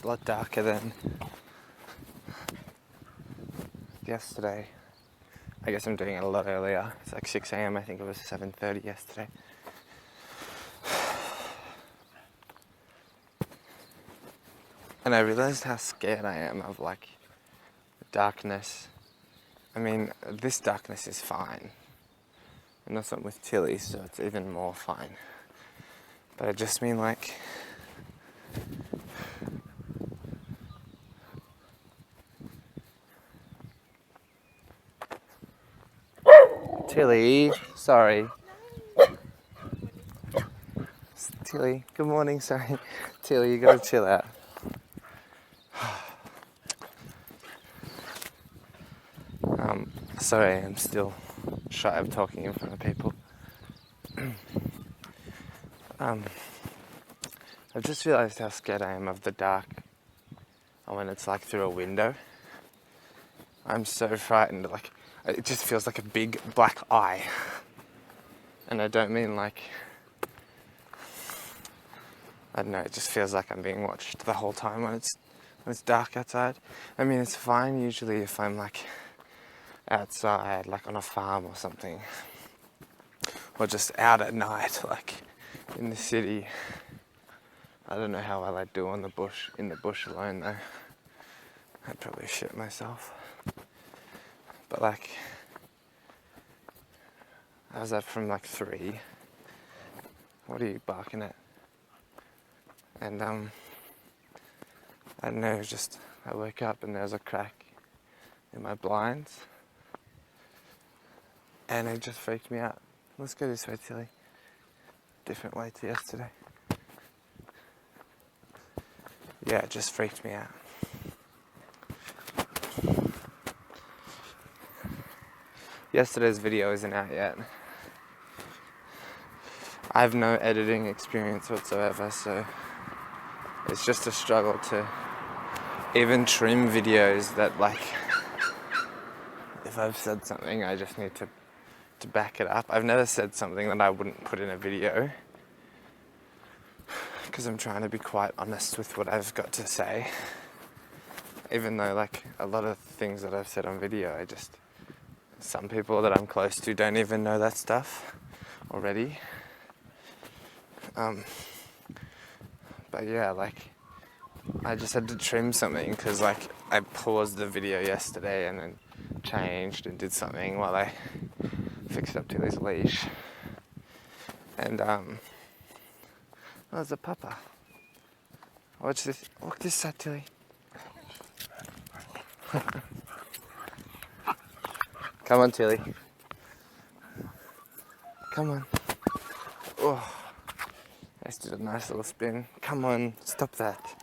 It's a lot darker than yesterday. I guess I'm doing it a lot earlier. It's like 6 a.m. I think it was 7:30 yesterday. And I realized how scared I am of like darkness. I mean, this darkness is fine. And that's not with Tilly, so it's even more fine. But I just mean like Tilly, sorry. Tilly, good morning, sorry. Tilly, you gotta chill out. Sorry, I'm still shy of talking in front of people. I've just realised how scared I am of the dark when it's like through a window. I'm so frightened, like, it just feels like a big black eye. And I don't mean like, I don't know, it just feels like I'm being watched the whole time when it's dark outside. I mean, it's fine usually if I'm like outside, like on a farm or something. Or just out at night, like in the city. I don't know how well I'd do in the bush alone though. I'd probably shit myself. But like, I was up from like 3. What are you barking at? And I don't know, just I woke up and there was a crack in my blinds. And it just freaked me out. Let's go this way, Tilly. Different way to yesterday. Yeah, it just freaked me out. Yesterday's video isn't out yet. I have no editing experience whatsoever, so it's just a struggle to even trim videos that, like, if I've said something, I just need to back it up. I've never said something that I wouldn't put in a video because I'm trying to be quite honest with what I've got to say. Even though, like, a lot of things that I've said on video, some people that I'm close to don't even know that stuff already. But yeah, like, I just had to trim something because, like, I paused the video yesterday and then changed and did something while I fixed up Tilly's leash. And, oh, there's a papa. Watch this. Look this side, Tilly. Come on, Tilly. Come on. Oh, I just did a nice little spin. Come on, stop that.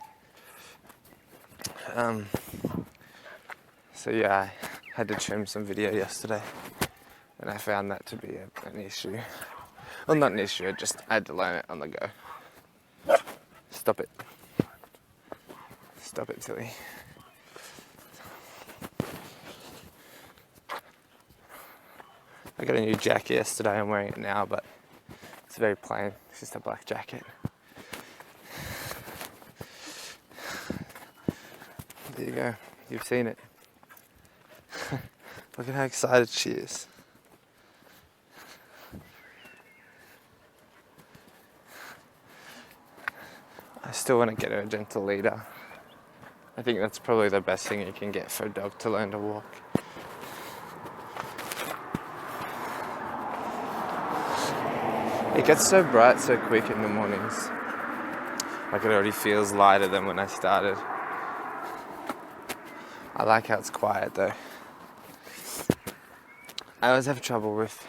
So yeah, I had to trim some video yesterday, and I found that to be an issue. Well, not an issue, I had to learn it on the go. Stop it. Stop it, Tilly. I got a new jacket yesterday, I'm wearing it now, but it's very plain. It's just a black jacket. There you go. You've seen it. Look at how excited she is. I still want to get her a gentle leader. I think that's probably the best thing you can get for a dog to learn to walk. It gets so bright so quick in the mornings. Like, it already feels lighter than when I started. I like how it's quiet though. I always have trouble with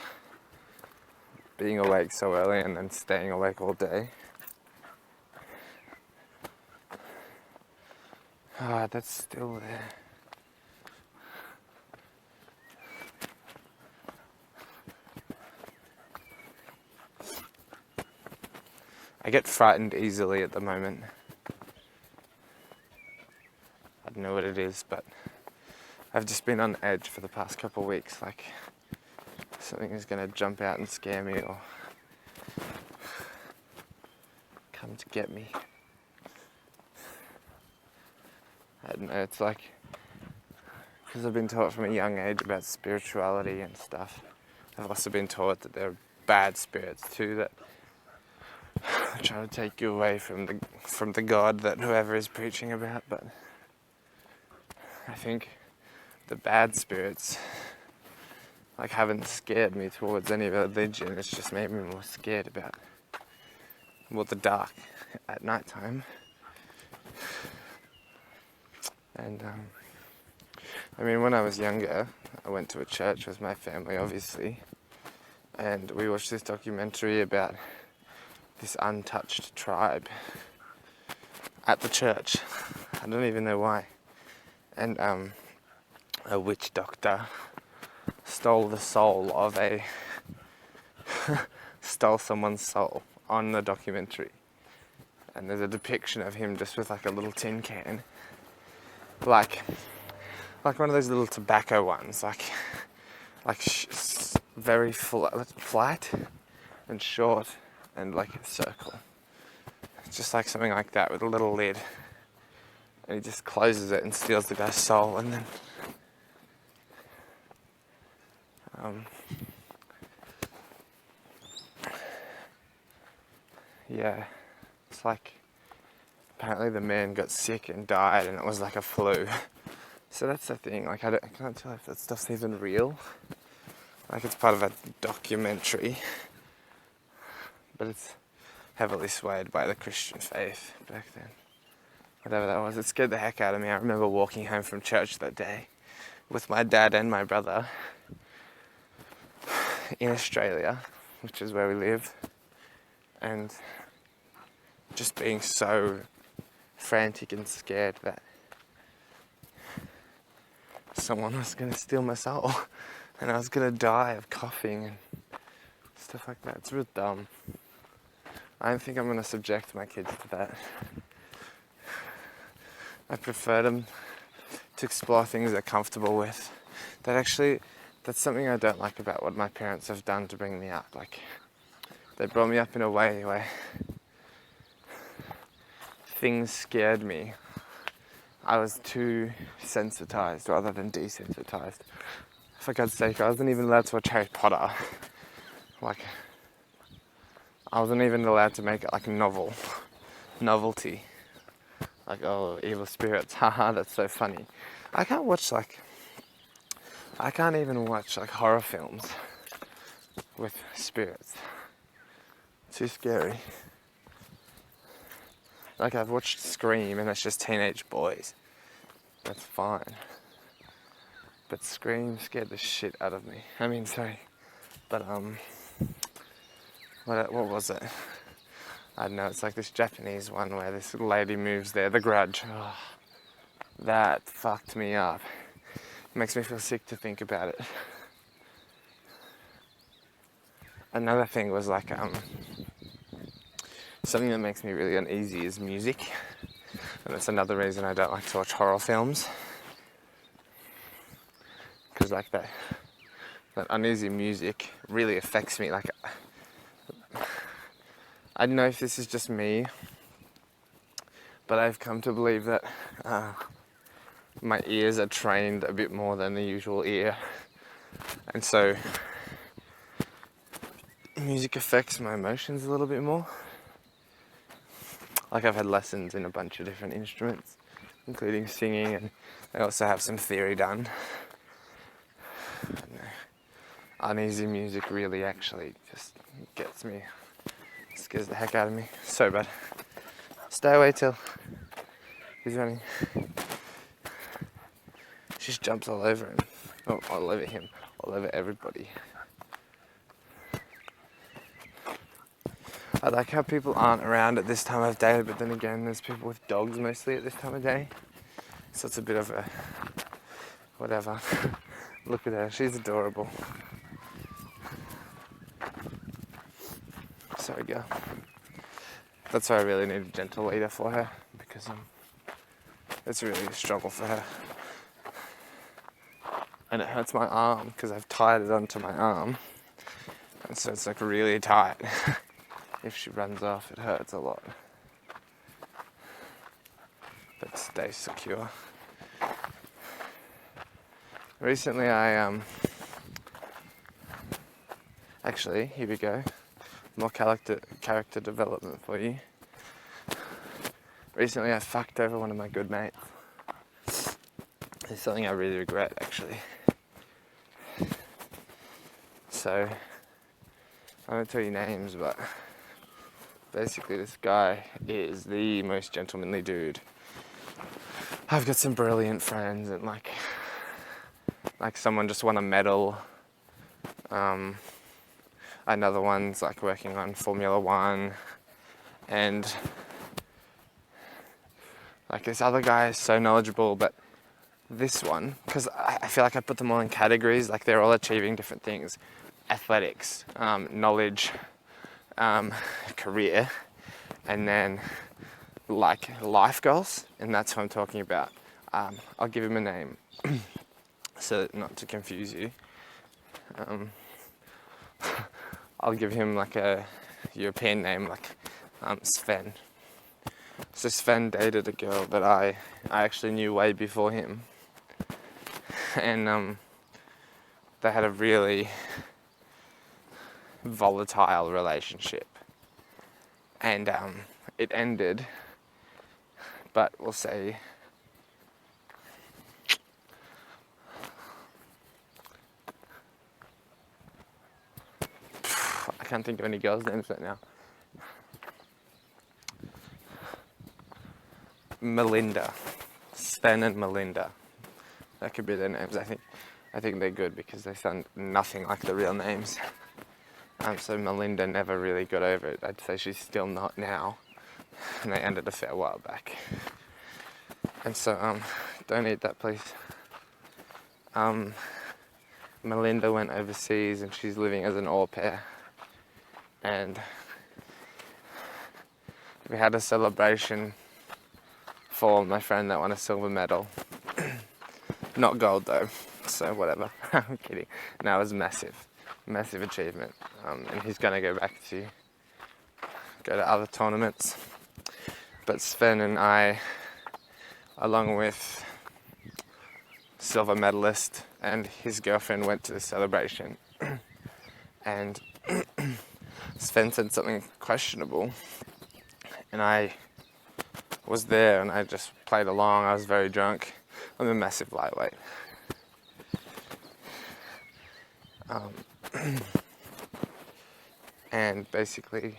being awake so early and then staying awake all day. Ah, that's still there. I get frightened easily at the moment. I don't know what it is, but I've just been on edge for the past couple of weeks, like something is going to jump out and scare me or come to get me. I don't know, it's like, because I've been taught from a young age about spirituality and stuff. I've also been taught that there are bad spirits too that try to take you away from the God that whoever is preaching about. But I think the bad spirits like haven't scared me towards any religion. It's just made me more scared about the dark at night time. And I mean, when I was younger, I went to a church with my family, obviously, and we watched this documentary about this untouched tribe at the church. I don't even know why. And a witch doctor stole the soul of stole someone's soul on the documentary. And there's a depiction of him just with like a little tin can, like one of those little tobacco ones, very flat and short and like a circle. It's just like something like that with a little lid. And he just closes it and steals the guy's soul, and then yeah, it's like apparently the man got sick and died, and it was like a flu. So that's the thing, like I can't tell if that stuff's even real. Like it's part of a documentary, but it's heavily swayed by the Christian faith back then. Whatever that was, it scared the heck out of me. I remember walking home from church that day with my dad and my brother in Australia, which is where we live, and just being so frantic and scared that someone was going to steal my soul and I was going to die of coughing and stuff like that. It's real dumb. I don't think I'm going to subject my kids to that. I prefer them to explore things they're comfortable with. That's something I don't like about what my parents have done to bring me up. Like, they brought me up in a way where things scared me. I was too sensitized rather than desensitized. For God's sake, I wasn't even allowed to watch Harry Potter. Like, I wasn't even allowed to make it like a novelty. Like, oh, evil spirits, haha, that's so funny. I can't even watch like horror films with spirits. Too scary. Like, I've watched Scream and it's just teenage boys. That's fine. But Scream scared the shit out of me. I mean, sorry. But, what was it? I don't know, it's like this Japanese one where this lady moves there, The Grudge. Oh, that fucked me up. It makes me feel sick to think about it. Another thing was like, something that makes me really uneasy is music. And that's another reason I don't like to watch horror films. Because like that uneasy music really affects me. Like, I don't know if this is just me, but I've come to believe that my ears are trained a bit more than the usual ear. And so music affects my emotions a little bit more. Like, I've had lessons in a bunch of different instruments, including singing, and I also have some theory done. Uneasy music really actually just gets me, scares the heck out of me. So bad. Stay away, Till. He's running. She just jumps all over him. Oh, all over him. All over everybody. I like how people aren't around at this time of day, but then again, there's people with dogs mostly at this time of day. So it's a bit of a whatever. Look at her, she's adorable. Sorry, girl. That's why I really need a gentle leader for her, because it's really a struggle for her. And it hurts my arm because I've tied it onto my arm. And so it's like really tight. If she runs off, it hurts a lot. but stay secure. Recently actually, here we go. More character development for you. Recently I fucked over one of my good mates. It's something I really regret, actually. So, I won't tell you names, but basically this guy is the most gentlemanly dude. I've got some brilliant friends, and like someone just won a medal. Another one's like working on Formula One, and like this other guy is so knowledgeable, but this one, because I feel like I put them all in categories, like they're all achieving different things. Athletics, knowledge, career, and then like life goals, and that's what I'm talking about. I'll give him a name, so not to confuse you. I'll give him like a European name, like Sven. So Sven dated a girl that I actually knew way before him, and they had a really volatile relationship, and it ended, but we'll say I can't think of any girls' names right now. Melinda. Sven and Melinda. That could be their names. I think they're good because they sound nothing like the real names. So Melinda never really got over it. I'd say she's still not now. And they ended a fair while back. And so, don't eat that, please. Melinda went overseas and she's living as an au pair. And we had a celebration for my friend that won a silver medal. Not gold though, so whatever. I'm kidding. No, it was massive achievement. And he's gonna go to other tournaments. But Sven and I, along with silver medalist and his girlfriend, went to the celebration. And Sven said something questionable, and I was there and I just played along. I was very drunk. I'm a massive lightweight. And basically,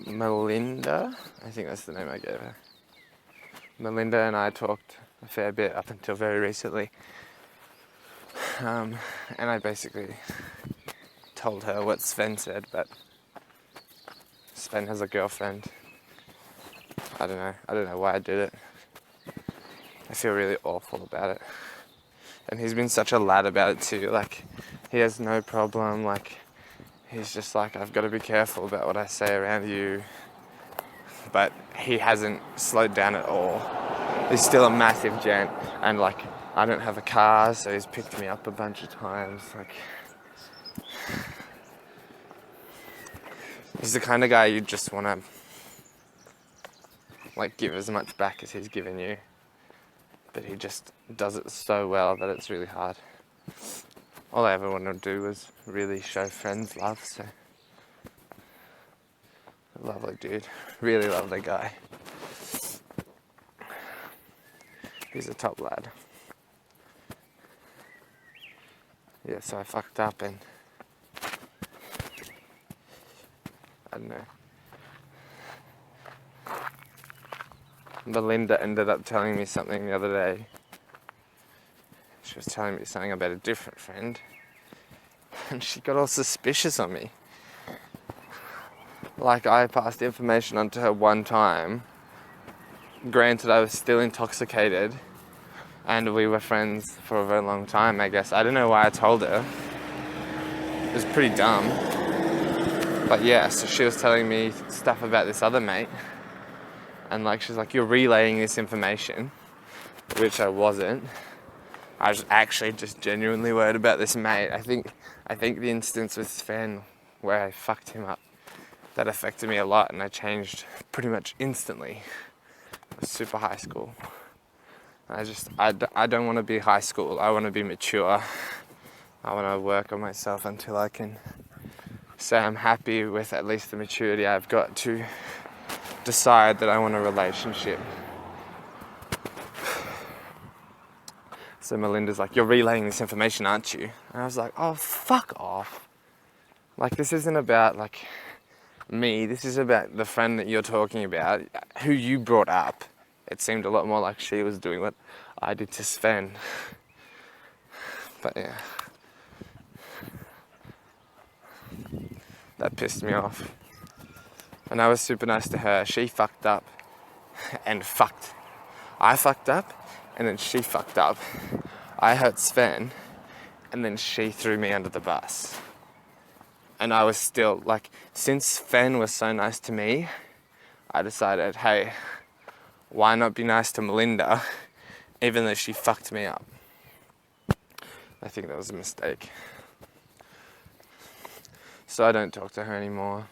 Melinda, I think that's the name I gave her. Melinda and I talked a fair bit up until very recently. And I basically told her what Sven said, but Sven has a girlfriend. I don't know why I did it. I feel really awful about it. And he's been such a lad about it too. Like, he has no problem. Like, he's just like, I've got to be careful about what I say around you. But he hasn't slowed down at all. He's still a massive gent. And like, I don't have a car, so he's picked me up a bunch of times. Like, he's the kind of guy you just want to like give as much back as he's given you. But he just does it so well that it's really hard. All I ever wanted to do was really show friends love, so lovely dude, really lovely guy. He's a top lad. Yeah, so I fucked up and I don't know. Melinda ended up telling me something the other day. She was telling me something about a different friend, and she got all suspicious on me. Like, I passed information on to her one time. Granted, I was still intoxicated, and we were friends for a very long time, I guess. I don't know why I told her. It was pretty dumb. But yeah, so she was telling me stuff about this other mate. And like, she's like, you're relaying this information, which I wasn't. I was actually just genuinely worried about this mate. I think the instance with Sven where I fucked him up, that affected me a lot, and I changed pretty much instantly. super high school. I don't want to be high school. I want to be mature. I want to work on myself until I can say I'm happy with at least the maturity I've got to decide that I want a relationship. So Melinda's like, you're relaying this information, aren't you? And I was like, oh, fuck off. Like, this isn't about, like, me. This is about the friend that you're talking about, who you brought up. It seemed a lot more like she was doing what I did to Sven. But yeah. That pissed me off. And I was super nice to her. She fucked up and fucked. I fucked up and then she fucked up. I hurt Sven and then she threw me under the bus. And I was still, like, since Sven was so nice to me, I decided, hey, why not be nice to Melinda, even though she fucked me up? I think that was a mistake. So I don't talk to her anymore.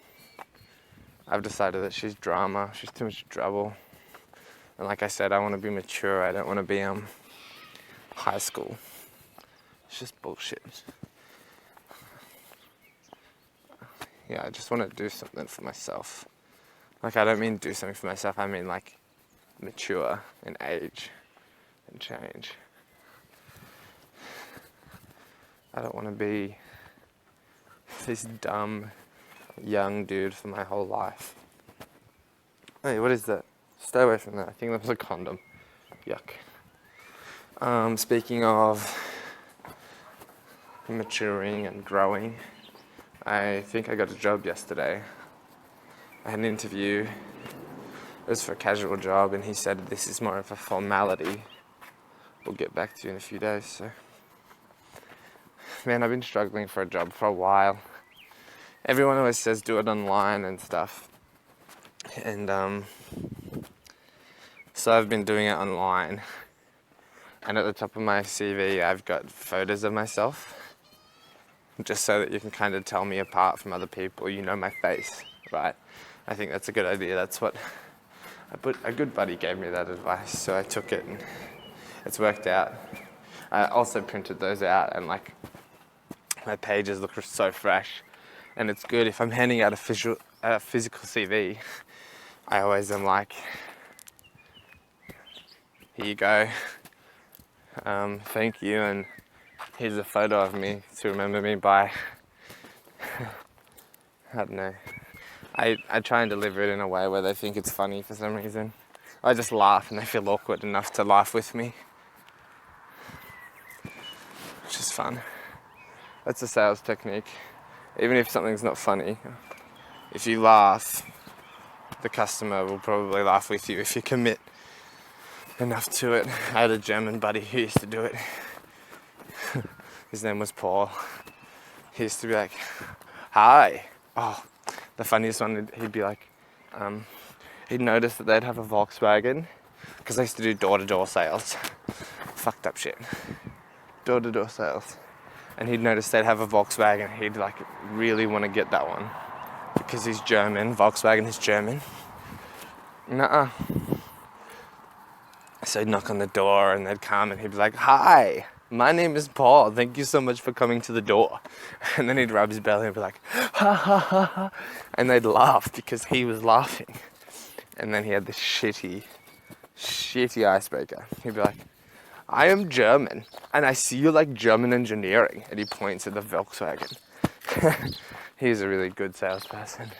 I've decided that she's drama, she's too much trouble. And like I said, I want to be mature, I don't want to be high school. It's just bullshit. Yeah, I just want to do something for myself. Like, I don't mean do something for myself, I mean like mature in age and change. I don't want to be this dumb young dude for my whole life. Hey, what is that? Stay away from that. I think that was a condom. Yuck. Speaking of maturing and growing, I think I got a job yesterday. I had an interview. It was for a casual job, and he said this is more of a formality. We'll get back to you in a few days. So, man, I've been struggling for a job for a while. Everyone always says do it online and stuff. And so I've been doing it online. And at the top of my CV, I've got photos of myself. Just so that you can kind of tell me apart from other people. You know my face, right? I think that's a good idea. That's what a good buddy gave me that advice. So I took it and it's worked out. I also printed those out and like my pages look so fresh. And it's good if I'm handing out a physical CV. I always am like, here you go. Thank you, and here's a photo of me to remember me by. I don't know. I try and deliver it in a way where they think it's funny for some reason. I just laugh and they feel awkward enough to laugh with me. Which is fun. That's a sales technique. Even if something's not funny, if you laugh, the customer will probably laugh with you if you commit enough to it. I had a German buddy who used to do it. His name was Paul. He used to be like, hi. Oh, the funniest one, he'd be like, he'd notice that they'd have a Volkswagen, because I used to do door-to-door sales. Fucked up shit. Door-to-door sales. And he'd notice they'd have a Volkswagen. He'd like really want to get that one because he's German. Volkswagen is German. Nuh-uh. So he'd knock on the door and they'd come and he'd be like, hi, my name is Paul. Thank you so much for coming to the door. And then he'd rub his belly and be like, ha ha ha ha. And they'd laugh because he was laughing. And then he had this shitty icebreaker. He'd be like, I am German, and I see you like German engineering. And he points at the Volkswagen. He's a really good salesperson.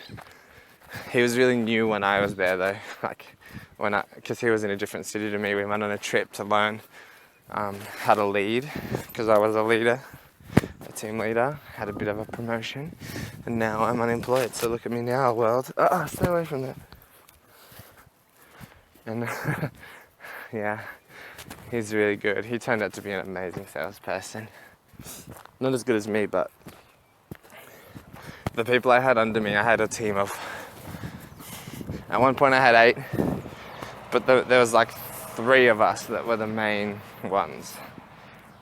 He was really new when I was there though, because he was in a different city to me. We went on a trip to learn how to lead, because I was a leader, a team leader, had a bit of a promotion, and now I'm unemployed. So look at me now, world. Stay away from that. And yeah. He's really good. He turned out to be an amazing salesperson. Not as good as me, but the people I had under me, I had a team of, at one point I had 8, but there was like 3 of us that were the main ones.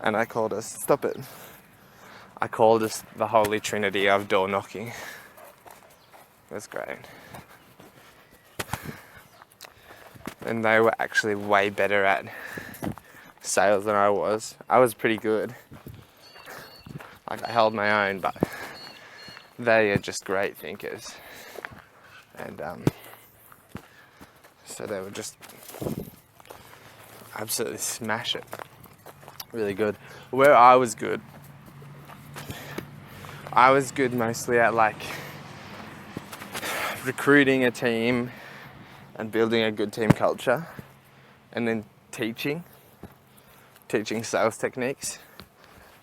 And I called us the Holy Trinity of door knocking. It was great. and they were actually way better at sales than I was. I was pretty good. Like, I held my own, but they are just great thinkers. And so they would just absolutely smash it. Really good. Where I was good mostly at like recruiting a team and building a good team culture, and then teaching sales techniques.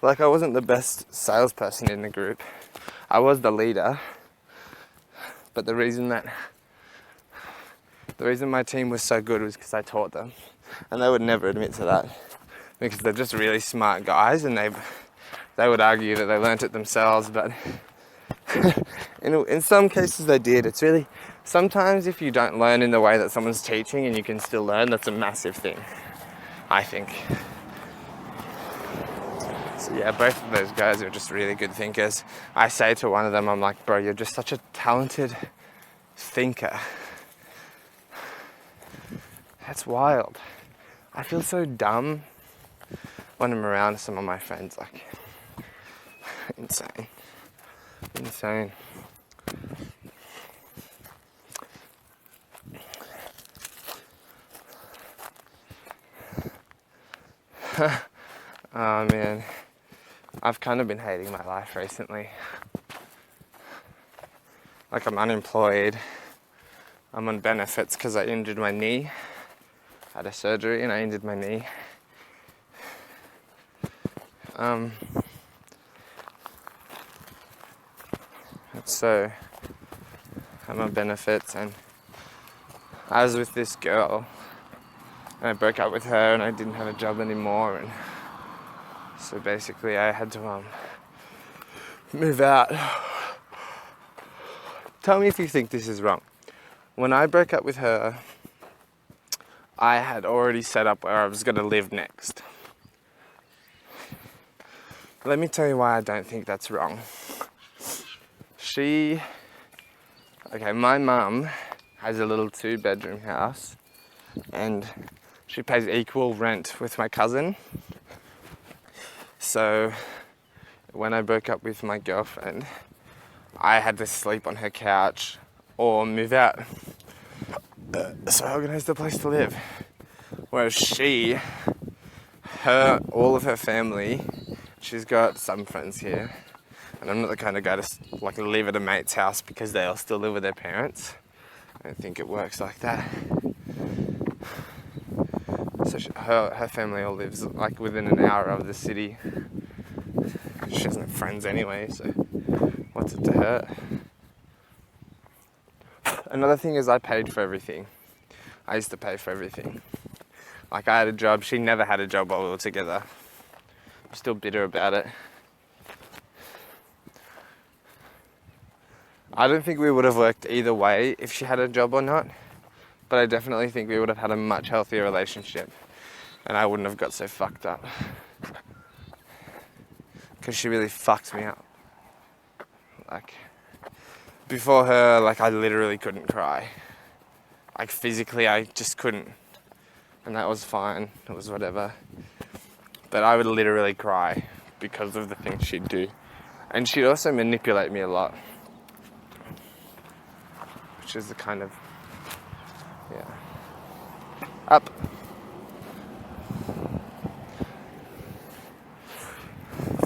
Like, I wasn't the best salesperson in the group. I was the leader, but the reason my team was so good was because I taught them, and they would never admit to that because they're just really smart guys, and they would argue that they learnt it themselves, but in some cases they did. It's really, sometimes if you don't learn in the way that someone's teaching and you can still learn, that's a massive thing, I think. So yeah, both of those guys are just really good thinkers. I say to one of them, I'm like, bro, you're just such a talented thinker. That's wild. I feel so dumb when I'm around some of my friends, like, insane. Oh man, I've kind of been hating my life recently. Like, I'm unemployed, I'm on benefits because I injured my knee. I had a surgery and I injured my knee. So I'm on benefits, and I was with this girl and I broke up with her and I didn't have a job anymore, and so basically I had to move out. Tell me if you think this is wrong. When I broke up with her, I had already set up where I was going to live next. Let me tell you why I don't think that's wrong. My mum has a little 2-bedroom house, and she pays equal rent with my cousin. So when I broke up with my girlfriend, I had to sleep on her couch or move out. So I organised a place to live. Whereas all of her family, she's got some friends here, and I'm not the kind of guy to like live at a mate's house because they all still live with their parents. I don't think it works like that. So her family all lives like within an hour of the city. She doesn't have friends anyway, so what's it to her? Another thing is I paid for everything. I used to pay for everything. Like, I had a job, she never had a job while we were together. I'm still bitter about it. I don't think we would have worked either way if she had a job or not, but I definitely think we would have had a much healthier relationship, and I wouldn't have got so fucked up. Because she really fucked me up. Like, before her, like, I literally couldn't cry. Like, physically, I just couldn't. And that was fine. It was whatever. But I would literally cry because of the things she'd do. And she'd also manipulate me a lot. Which is the kind of... yeah. Up.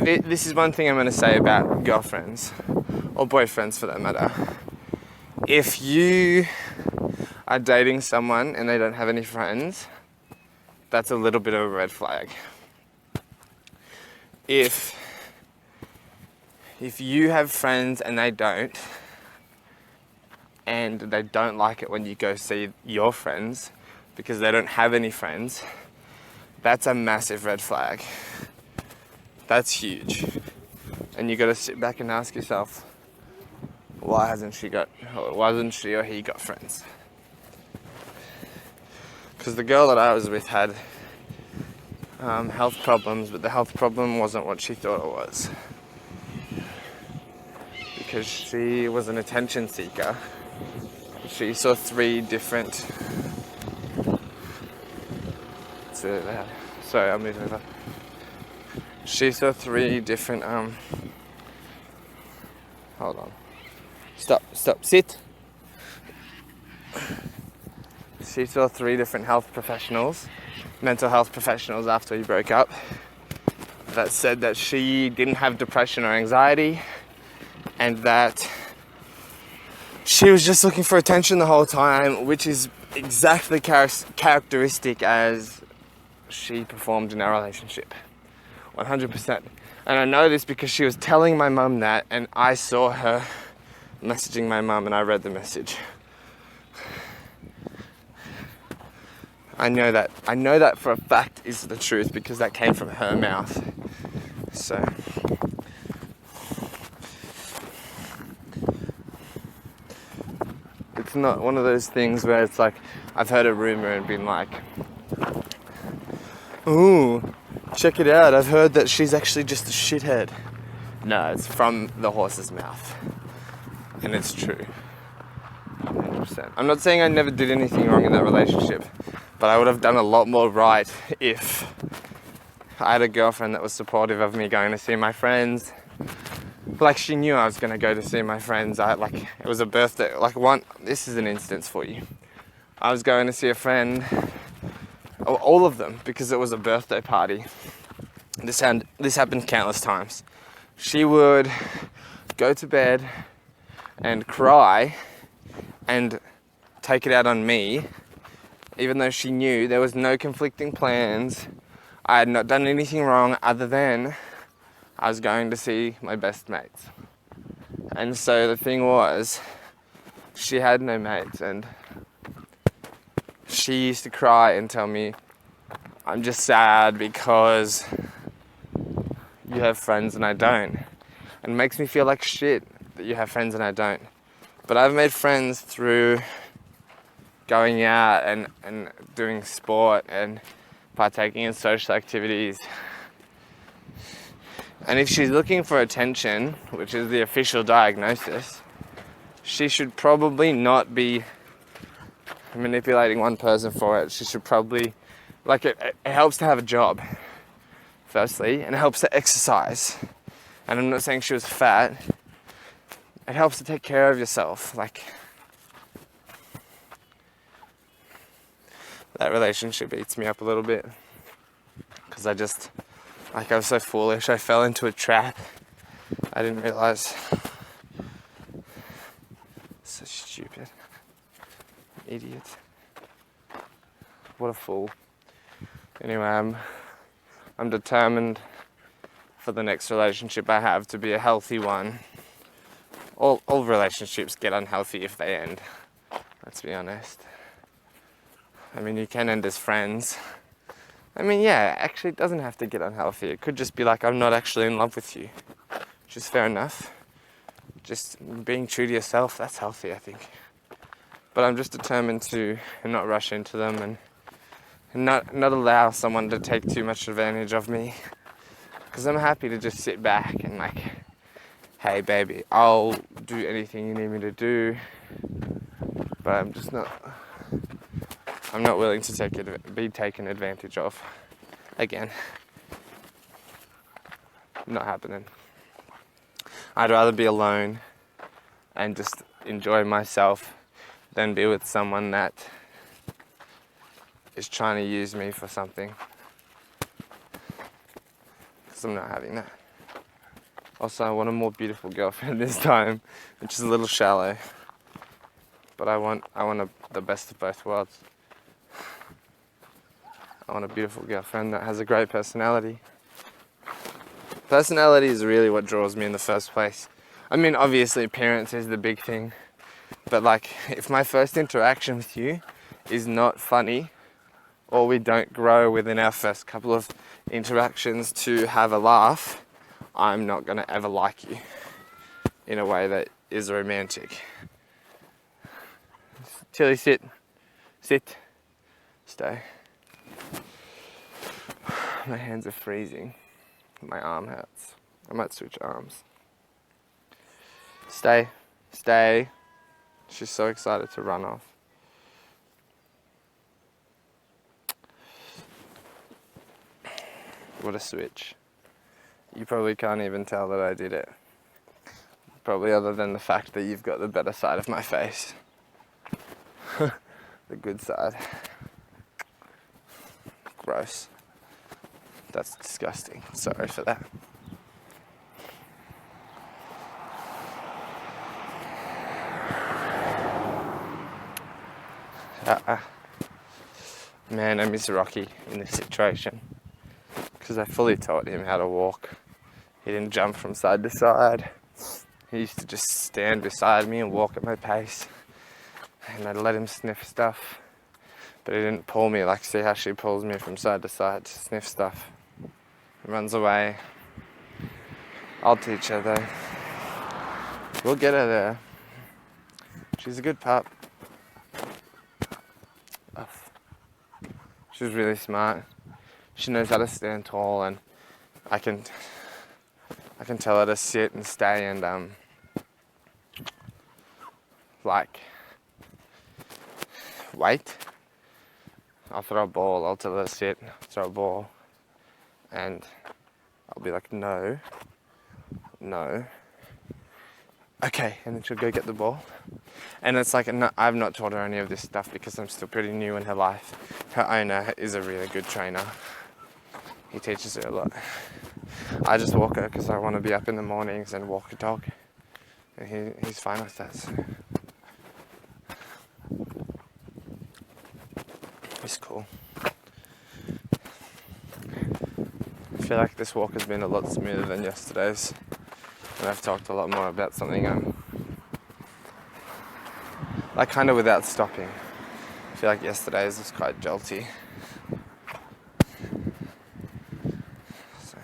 This is one thing I'm going to say about girlfriends, or boyfriends for that matter. If you are dating someone and they don't have any friends, that's a little bit of a red flag. If you have friends and they don't like it when you go see your friends because they don't have any friends, that's a massive red flag. That's huge. And you got to sit back and ask yourself, why hasn't she or he got friends? Because the girl that I was with had health problems, but the health problem wasn't what she thought it was. Because she was an attention seeker. She saw 3 different It's really loud. Sorry, I'll move over. She saw 3 different, hold on. Stop, sit. She saw 3 different mental health professionals after we broke up, that said that she didn't have depression or anxiety, and that she was just looking for attention the whole time, which is exactly characteristic as she performed in our relationship. 100%. And I know this because she was telling my mum that, and I saw her messaging my mum, and I read the message. I know that for a fact is the truth because that came from her mouth. So it's not one of those things where it's like I've heard a rumor and been like, ooh, check it out, I've heard that she's actually just a shithead. No, it's from the horse's mouth. And it's true. 100%. I'm not saying I never did anything wrong in that relationship, but I would have done a lot more right if I had a girlfriend that was supportive of me going to see my friends. Like, she knew I was going to go to see my friends. It was a birthday. This is an instance for you. I was going to see a friend, all of them, because it was a birthday party. This happened countless times. She would go to bed and cry and take it out on me, even though she knew there was no conflicting plans. I had not done anything wrong other than I was going to see my best mates. And so the thing was, she had no mates, and she used to cry and tell me, I'm just sad because you have friends and I don't. And it makes me feel like shit that you have friends and I don't. But I've made friends through going out and doing sport and partaking in social activities. And if she's looking for attention, which is the official diagnosis, she should probably not be manipulating one person for it. She should probably, it helps to have a job, firstly, and it helps to exercise. And I'm not saying she was fat. It helps to take care of yourself. That relationship eats me up a little bit. Because I was so foolish. I fell into a trap. I didn't realize. So stupid. Idiot. What a fool. Anyway, I'm determined for the next relationship I have to be a healthy one. All relationships get unhealthy if they end. Let's be honest. I mean, you can end as friends. I mean, yeah, actually it doesn't have to get unhealthy. It could just be like, I'm not actually in love with you. Which is fair enough. Just being true to yourself, that's healthy, I think. But I'm just determined to not rush into them and not allow someone to take too much advantage of me. Because I'm happy to just sit back and hey baby, I'll do anything you need me to do. But I'm not willing to be taken advantage of again. Not happening. I'd rather be alone and just enjoy myself than be with someone that is trying to use me for something. Because I'm not having that. Also, I want a more beautiful girlfriend this time, which is a little shallow. But I want the best of both worlds. I want a beautiful girlfriend that has a great personality. Personality is really what draws me in the first place. I mean, obviously appearance is the big thing. But if my first interaction with you is not funny, or we don't grow within our first couple of interactions to have a laugh, I'm not going to ever like you in a way that is romantic. Tilly, sit. Stay. My hands are freezing. My arm hurts. I might switch arms. Stay. She's so excited to run off. What a switch. You probably can't even tell that I did it. Probably other than the fact that you've got the better side of my face. The good side. Gross. That's disgusting. Sorry for that. Man, I miss Rocky in this situation because I fully taught him how to walk. He didn't jump from side to side. He used to just stand beside me and walk at my pace, and I'd let him sniff stuff, but he didn't pull me like, see how she pulls me from side to side to sniff stuff. He runs away. I'll teach her though. We'll get her there. She's a good pup. She's really smart. She knows how to stand tall, and I can tell her to sit and stay and like wait. I'll throw a ball. I'll tell her to sit, throw a ball, and I'll be like, no. Okay, and then she'll go get the ball. And it's like, no, I've not taught her any of this stuff because I'm still pretty new in her life. Her owner is a really good trainer. He teaches her a lot. I just walk her because I want to be up in the mornings and walk a dog. And he's fine with that. So. He's cool. I feel like this walk has been a lot smoother than yesterday's. And I've talked a lot more about something like kind of without stopping. I feel like yesterday's was quite jolty. So,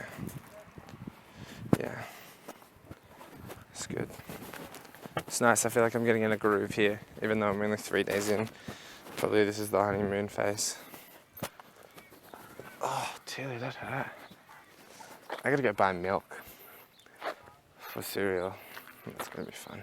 yeah. It's good. It's nice, I feel like I'm getting in a groove here, even though I'm only 3 days in. Probably this is the honeymoon phase. Oh, Tilly, that hurt. I gotta go buy milk for cereal. That's gonna be fun.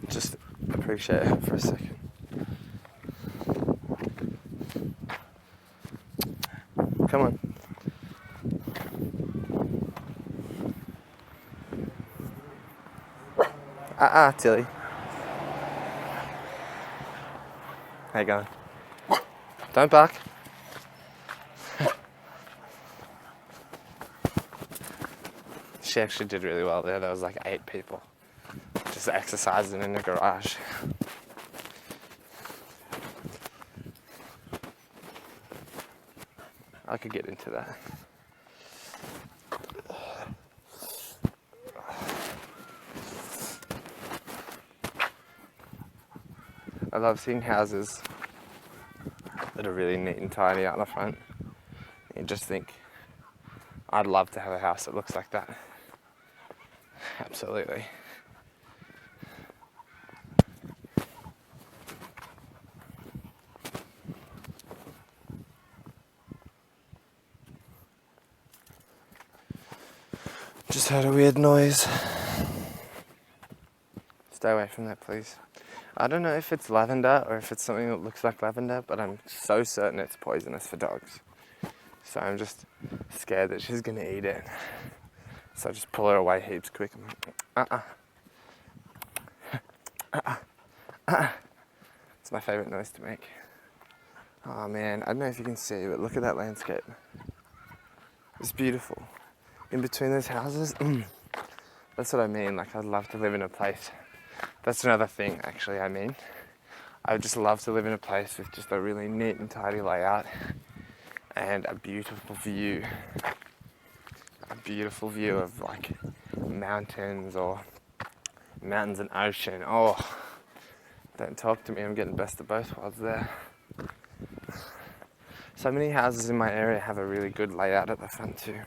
Just appreciate her for a second. Come on. Tilly. How you going? Don't bark. She actually did really well there. There was like 8 people just exercising in the garage. I could get into that. I love seeing houses that are really neat and tidy out the front. You just think, I'd love to have a house that looks like that. Absolutely. Just heard a weird noise. Stay away from that, please. I don't know if it's lavender or if it's something that looks like lavender, but I'm so certain it's poisonous for dogs. So I'm just scared that she's gonna eat it. So I just pull her away heaps quick. It's my favourite noise to make. Oh man, I don't know if you can see, but look at that landscape. It's beautiful. In between those houses, that's what I mean. Like, I'd love to live in a place. That's another thing, actually, I mean. I would just love to live in a place with just a really neat and tidy layout and a beautiful view. A beautiful view of, like, mountains and ocean. Oh, don't talk to me, I'm getting best of both worlds there. So many houses in my area have a really good layout at the front too.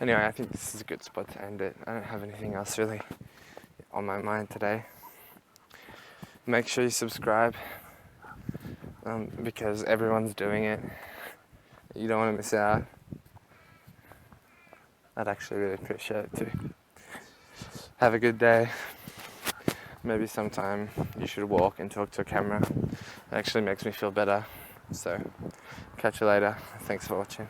Anyway, I think this is a good spot to end it. I don't have anything else really on my mind today. Make sure you subscribe because everyone's doing it. You don't want to miss out. I'd actually really appreciate it too. Have a good day. Maybe sometime you should walk and talk to a camera. It actually makes me feel better. So, catch you later. Thanks for watching.